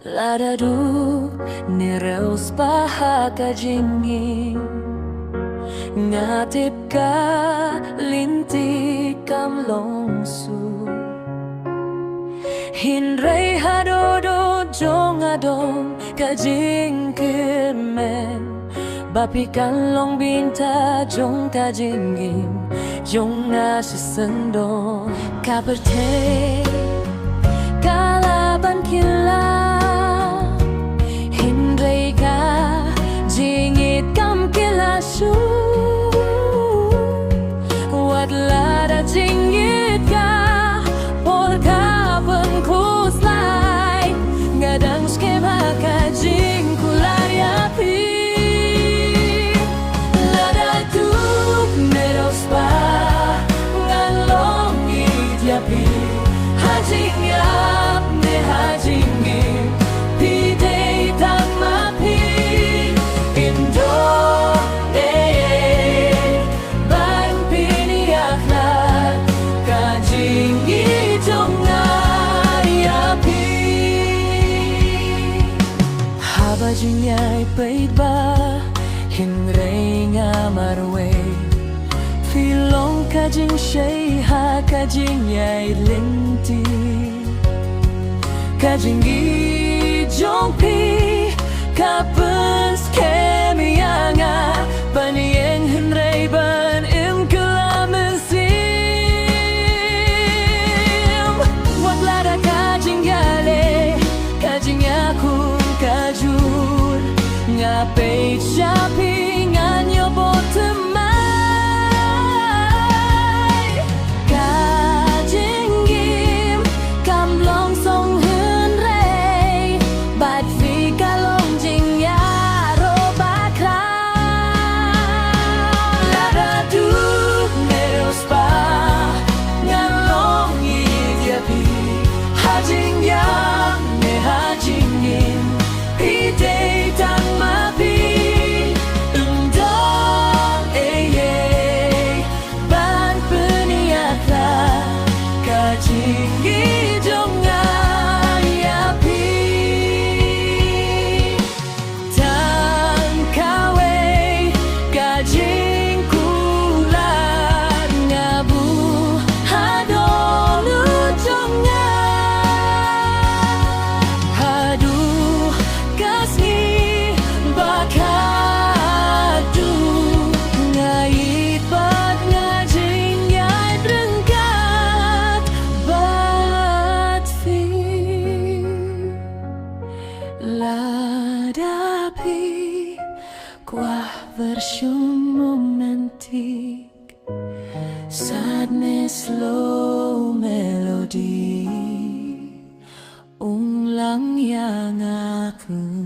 Ladadu nereus paha kajingin ngatip ka lintik kam longsu hinrei hadodo jong adong kajing kirmen bapikan long binta jong kajingin jong nasi sendo kaperte kalaban kila jingit kam kilasu wat lada jingit ka por ka bengkus lai ngadang skema ka jing kulariapi lada tu meros pa ngalong idyapi hajing yap ne hajingin pidei tamapi Bajunya pait ba hinrei nga marwe filong kajing shay ha kajing yai linti kajing gi jong pi kapens kemianga banieng hinrei ban im kelamen sim wat lada kajing yale kajing yakun kajur ngapeit siapi nganyo botemai kajing gim kam long song hun rei bat fi kalong jing ya ro bakra lada du meros pa ngalong idyapi hajing ya me hajingin pidei tang mapi undang ban peniakla kajing hidung ngayapi tang kawe kajing kulat ngabu hadolu jonga haduh kasih bakadu ngait bat ngajing yai berengkat bat fi ladapi kuah versyum romantik sadness slow melody unglang yang aku